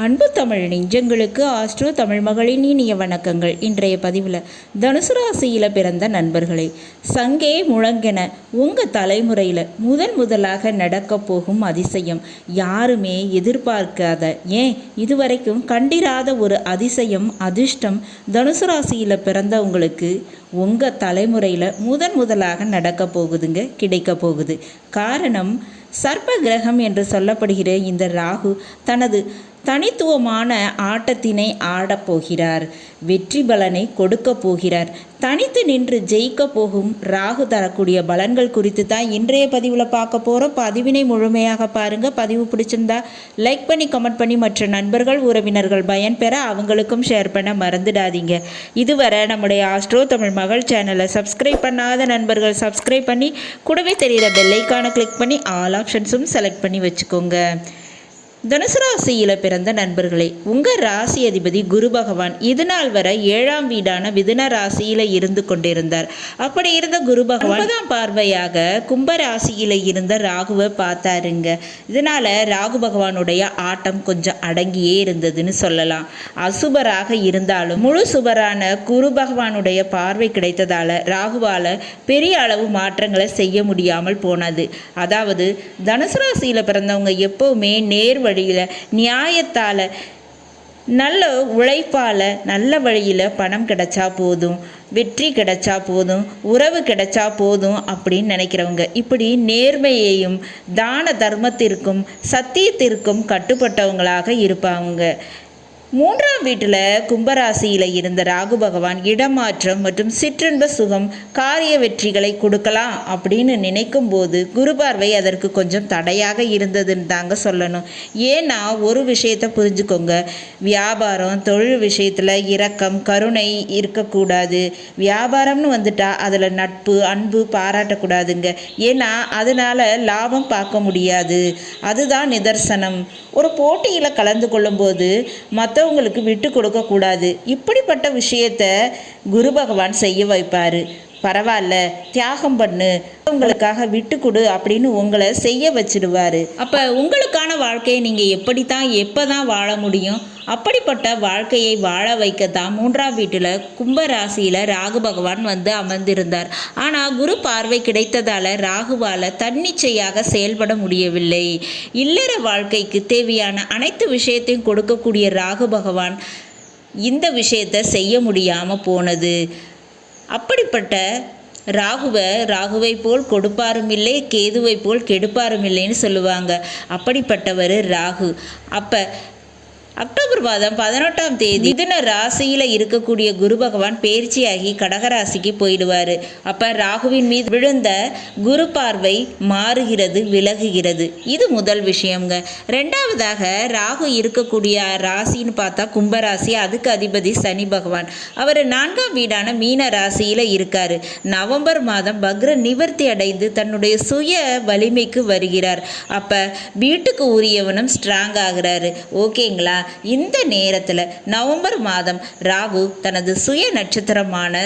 அன்பு தமிழ் நெஞ்சங்களுக்கு ஆஸ்ட்ரோ தமிழ் மகளின் இனிய வணக்கங்கள். இன்றைய பதிவில் தனுசு ராசியில் பிறந்த நண்பர்களே, சங்கே முழங்கென உங்கள் தலைமுறையில் முதலாக நடக்க போகும் அதிசயம், யாருமே எதிர்பார்க்காத, ஏன் இதுவரைக்கும் கண்டிராத ஒரு அதிசயம், அதிர்ஷ்டம் தனுசு ராசியில் பிறந்தவங்களுக்கு உங்கள் தலைமுறையில் முதலாக நடக்க போகுதுங்க, கிடைக்க போகுது. காரணம், சர்ப்ப கிரகம் என்று சொல்லப்படுகிற இந்த ராகு தனது தனித்துவமான ஆட்டத்தினை ஆடப்போகிறார். வெற்றி பலனை கொடுக்க போகிறார். தனித்து நின்று ஜெயிக்க போகும் ராகு தரக்கூடிய பலன்கள் குறித்து தான் இன்றைய பதிவில் பார்க்க போகிறோம். பதிவினை முழுமையாக பாருங்கள். பதிவு பிடிச்சிருந்தா லைக் பண்ணி கமெண்ட் பண்ணி மற்ற நண்பர்கள் உறவினர்கள் பயன்பெற அவங்களுக்கும் ஷேர் பண்ண மறந்துடாதீங்க. இதுவரை நம்முடைய ஆஸ்ட்ரோ தமிழ் மகள் சேனலை சப்ஸ்கிரைப் பண்ணாத நண்பர்கள் சப்ஸ்கிரைப் பண்ணி கூடவே தெரிகிற பெல்லைக்கான கிளிக் பண்ணி ஆல் ஆப்ஷன்ஸும் செலக்ட் பண்ணி வச்சுக்கோங்க. தனுசு ராசியில் பிறந்த நண்பர்களே, உங்கள் ராசி அதிபதி குரு பகவான் இது நாள் வரை 7ஆம் வீடான மிதுன ராசியில் இருந்து கொண்டிருந்தார். அப்படி இருந்த குரு பகவான் 9ஆம் பார்வையாக கும்ப ராசியில் இருந்த ராகுவை பார்த்தாருங்க. இதனால் ராகு பகவானுடைய ஆட்டம் கொஞ்சம் அடங்கியே இருந்ததுன்னு சொல்லலாம். அசுபராக இருந்தாலும் முழு சுபரான குரு பகவானுடைய பார்வை கிடைத்ததால் ராகுவால் பெரிய அளவு மாற்றங்களை செய்ய முடியாமல் போனது. அதாவது தனுசு ராசியில் பிறந்தவங்க எப்போவுமே நேர் வழியில், நியாயத்தால், நல்ல உழைப்பால், நல்ல வழியில் பணம் கிடைச்சா போதும், வெற்றி கிடைச்சா போதும், உறவு கிடைச்சா போதும் அப்படின்னு நினைக்கிறவங்க, இப்படி நேர்மையையும் தான தர்மத்திற்கும் சத்தியத்திற்கும் கட்டுப்பட்டவங்களாக இருப்பாங்க. 3ஆம் வீட்டில் கும்பராசியில் இருந்த ராகு பகவான் இடமாற்றம் மற்றும் சிற்றின்ப சுகம், காரிய வெற்றிகளை கொடுக்கலாம் அப்படின்னு நினைக்கும் போது குரு பார்வை அதற்கு கொஞ்சம் தடையாக இருந்ததுன்னு தாங்க சொல்லணும். ஏன்னா ஒரு விஷயத்தை புரிஞ்சுக்கோங்க, வியாபாரம் தொழில் விஷயத்தில் இரக்கம் கருணை இருக்கக்கூடாது. வியாபாரம்னு வந்துட்டா அதில் நட்பு அன்பு பாராட்டக்கூடாதுங்க. ஏன்னா அதனால் லாபம் பார்க்க முடியாது. அதுதான் நிதர்சனம். ஒரு போட்டியில் கலந்து கொள்ளும்போது மற்றவங்களுக்கு விட்டு கொடுக்கக்கூடாது. இப்படிப்பட்ட விஷயத்தை குரு பகவான் செய்ய வைப்பார். பரவாயில்ல, தியாகம் பண்ணு, உங்களுக்காக விட்டு கொடு அப்படின்னு உங்களை செய்ய வச்சிடுவார். அப்போ உங்களுக்கான வாழ்க்கையை நீங்கள் எப்போ தான் வாழ முடியும்? அப்படிப்பட்ட வாழ்க்கையை வாழ வைக்கத்தான் 3ஆம் வீட்டில் கும்பராசியில் ராகு பகவான் வந்து அமர்ந்திருந்தார். ஆனால் குரு பார்வை கிடைத்ததால் ராகுவால் தன்னிச்சையாக செயல்பட முடியவில்லை. இல்லற வாழ்க்கைக்கு தேவையான அனைத்து விஷயத்தையும் கொடுக்கக்கூடிய ராகு பகவான் இந்த விஷயத்தை செய்ய முடியாமல் போனது. அப்படிப்பட்ட ராகுவை போல் கொடுப்பாரும் இல்லை, கேதுவை போல் கெடுப்பாரும் இல்லைன்னு சொல்லுவாங்க. அப்படிப்பட்டவர் ராகு. அப்போ அக்டோபர் மாதம் 18ஆம் தேதி மிதுன ராசியில் இருக்கக்கூடிய குரு பகவான் பயிற்சியாகி கடகராசிக்கு போயிடுவார். அப்போ ராகுவின் மீது விழுந்த குரு பார்வை மாறுகிறது, விலகுகிறது. இது முதல் விஷயங்க. ரெண்டாவதாக ராகு இருக்கக்கூடிய ராசின்னு பார்த்தா கும்பராசி. அதுக்கு அதிபதி சனி பகவான். அவர் 4ஆம் வீடான மீன ராசியில் இருக்கார். நவம்பர் மாதம் பக்ர நிவர்த்தி அடைந்து தன்னுடைய சுய வலிமைக்கு வருகிறார். அப்போ வீட்டுக்கு உரியவனும் ஸ்ட்ராங் ஆகிறாரு. ஓகேங்களா? இந்த நேரத்தில் நவம்பர் மாதம் ராகு தனது சுய நட்சத்திரமான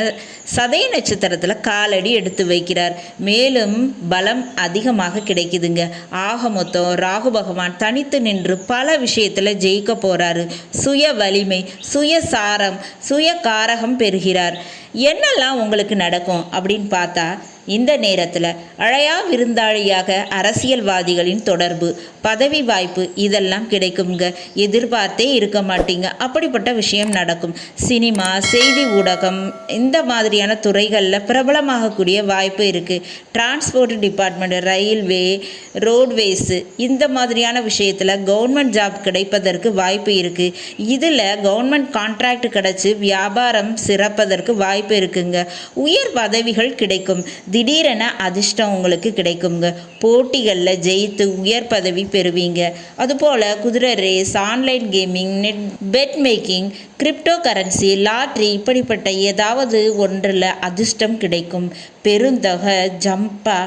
சதய நட்சத்திரத்தில் காலடி எடுத்து வைக்கிறார். மேலும் பலம் அதிகமாக கிடைக்குதுங்க. ஆக மொத்தம் ராகு பகவான் தனித்து நின்று பல விஷயத்தில் ஜெயிக்க போகிறாரு. சுய வலிமை, சுய சாரம், சுய காரகம் பெறுகிறார். என்னெல்லாம் உங்களுக்கு நடக்கும் அப்படின்னு பார்த்தா, இந்த நேரத்தில் அழையா விருந்தாளியாக அரசியல்வாதிகளின் தொடர்பு, பதவி வாய்ப்பு இதெல்லாம் கிடைக்குங்க. எதிர்பார்த்தே இருக்க மாட்டீங்க, அப்படிப்பட்ட விஷயம் நடக்கும். சினிமா, செய்தி ஊடகம் இந்த மாதிரியான துறைகளில் பிரபலமாகக்கூடிய வாய்ப்பு இருக்குது. டிரான்ஸ்போர்ட் டிபார்ட்மெண்ட், ரயில்வே, ரோட்வேஸு இந்த மாதிரியான விஷயத்தில் கவர்மெண்ட் ஜாப் கிடைப்பதற்கு வாய்ப்பு இருக்குது. இதில் கவர்மெண்ட் கான்ட்ராக்ட் கிடச்சி வியாபாரம் சிறப்பதற்கு வாய்ப்பு இருக்குங்க. உயர் பதவிகள் கிடைக்கும். திடீரென அதிர்ஷ்டம் உங்களுக்கு கிடைக்குங்க. போட்டிகளில் ஜெயித்து உயர் பதவி பெறுவீங்க. அதுபோல் குதிரை race, online gaming, net bet making, cryptocurrency, lottery இப்படிப்பட்ட ஏதாவது ஒன்றில் அதிர்ஷ்டம் கிடைக்கும். பெருந்தொகை ஜம்பா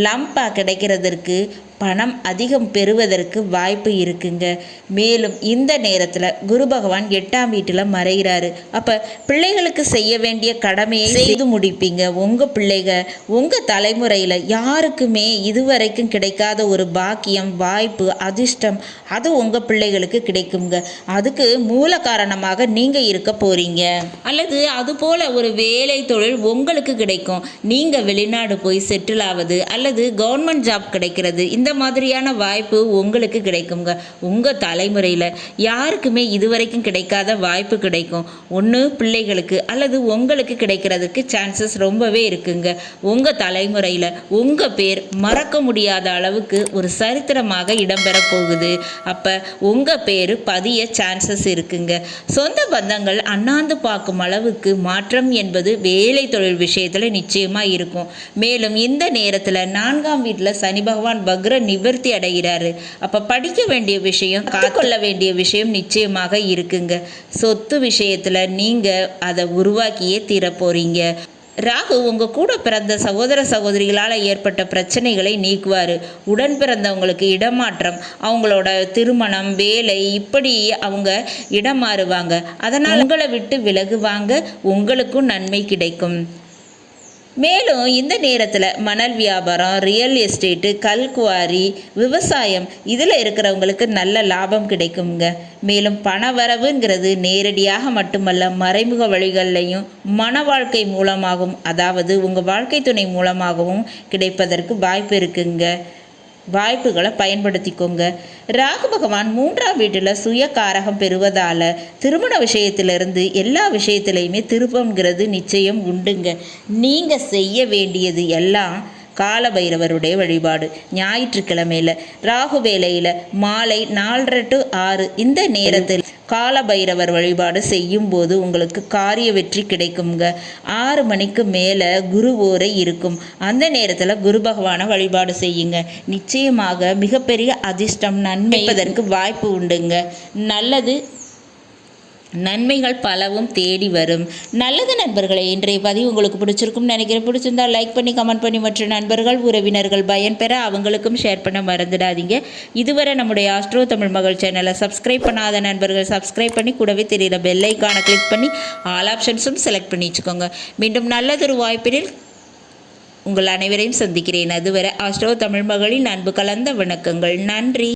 லம்பா கிடைக்கிறதற்கு பணம் அதிகம் பெறுவதற்கு வாய்ப்பு இருக்குங்க. மேலும் இந்த நேரத்தில் குரு பகவான் 8ஆம் வீட்டில் மறைகிறாரு. அப்போ பிள்ளைகளுக்கு செய்ய வேண்டிய கடமையை செய்து முடிப்பீங்க. உங்கள் பிள்ளைங்க உங்கள் தலைமுறையில் யாருக்குமே இதுவரைக்கும் கிடைக்காத ஒரு பாக்கியம், வாய்ப்பு, அதிர்ஷ்டம் அது உங்கள் பிள்ளைகளுக்கு கிடைக்குங்க. அதுக்கு மூல காரணமாக நீங்கள் இருக்க போகிறீங்க. அல்லது அதுபோல் ஒரு வேலை தொழில் உங்களுக்கு கிடைக்கும். நீங்கள் வெளிநாடு போய் செட்டில் ஆவது அல்லது கவர்மெண்ட் ஜாப் கிடைக்கிறது, இந்த மாதிரியான வாய்ப்பு உங்களுக்கு கிடைக்குங்க. உங்கள் தலைமுறையில் யாருக்குமே இதுவரைக்கும் கிடைக்காத வாய்ப்பு கிடைக்கும். ஒன்று பிள்ளைகளுக்கு அல்லது உங்களுக்கு கிடைக்கிறதுக்கு சான்சஸ் ரொம்பவே இருக்குங்க. உங்கள் தலைமுறையில் உங்கள் பேர் மறக்க முடியாத அளவுக்கு ஒரு சரித்திரமாக இடம்பெற போகுது. அப்போ உங்கள் பேர் பதிய சான்சஸ் இருக்குங்க. சொந்த பந்தங்கள் அண்ணாந்து பார்க்கும் அளவுக்கு மாற்றம் என்பது வேலை தொழில் விஷயத்தில் நிச்சயமாக இருக்கும். மேலும் இந்த நேரத்தில் 4ஆம் வீட்டில் சனி பகவான் வக்ர நிவர்த்தி அடைகிறாரு. அப்போ படிக்க வேண்டிய விஷயம், கற்றுக்கொள்ள வேண்டிய விஷயம் நிச்சயமாக இருக்குங்க. சொத்து விஷயத்தில் நீங்கள் அதை உருவாக்கியே தீர போகிறீங்க. ராகு உங்கள் கூட பிறந்த சகோதர சகோதரிகளால் ஏற்பட்ட பிரச்சனைகளை நீக்குவார். உடன் பிறந்தவங்களுக்கு இடமாற்றம், அவங்களோட திருமணம், வேலை, இப்படி அவங்க இடம் மாறுவாங்க. அதனால் உங்களை விட்டு விலகுவாங்க. உங்களுக்கும் நன்மை கிடைக்கும். மேலும் இந்த நேரத்தில் மணல் வியாபாரம், ரியல் எஸ்டேட்டு, கல்குவாரி, விவசாயம் இதில் இருக்கிறவங்களுக்கு நல்ல லாபம் கிடைக்குங்க. மேலும் பண வரவுங்கிறது நேரடியாக மட்டுமல்ல, மறைமுக வழிகள்லையும் மன வாழ்க்கை மூலமாகவும், அதாவது உங்கள் வாழ்க்கை துணை மூலமாகவும் கிடைப்பதற்கு வாய்ப்பு இருக்குங்க. வாய்ப்புகளை பயன்படுத்திக்கோங்க. ராகு பகவான் 3ஆம் வீட்டில் சுய காரகம் பெறுவதால் திருமண விஷயத்திலிருந்து எல்லா விஷயத்திலையுமே திருப்பங்கிறது நிச்சயம் உண்டுங்க. நீங்கள் செய்ய வேண்டியது எல்லாம் காலபைரவருடைய வழிபாடு. ஞாயிற்றுக்கிழமையில் ராகு வேளையில் மாலை 4:30 to 6 இந்த நேரத்தில் காலபைரவர் வழிபாடு செய்யும் போது உங்களுக்கு காரிய வெற்றி கிடைக்குங்க. 6 மணிக்கு மேலே குரு ஓரை இருக்கும். அந்த நேரத்தில் குரு பகவானை வழிபாடு செய்யுங்க. நிச்சயமாக மிகப்பெரிய அதிர்ஷ்டம், நன்மைப்பதற்கு வாய்ப்பு உண்டுங்க. நல்லது, நன்மைகள் பலவும் தேடி வரும். நல்லது நண்பர்களே, இன்றைய பதிவு உங்களுக்கு பிடிச்சிருக்கும்னு நினைக்கிறேன். பிடிச்சிருந்தால் லைக் பண்ணி, கமெண்ட் பண்ணி, மற்ற நண்பர்கள், உறவினர்கள் பயன்பெற அவங்களுக்கும் ஷேர் பண்ண மறந்துடாதீங்க. இதுவரை நம்முடைய ஆஸ்ட்ரோ தமிழ் மகள் சேனலை சப்ஸ்கிரைப் பண்ணாத நண்பர்கள் சப்ஸ்கிரைப் பண்ணி, கூடவே தெரியல பெல் ஐக்கானை கிளிக் பண்ணி ஆல் ஆப்ஷன்ஸும் செலக்ட் பண்ணி வச்சுக்கோங்க. மீண்டும் நல்லதொரு வாய்ப்பினில் உங்கள் அனைவரையும் சந்திக்கிறேன். அதுவரை ஆஸ்ட்ரோ தமிழ் மகளின் அன்பு கலந்த வணக்கங்கள். நன்றி.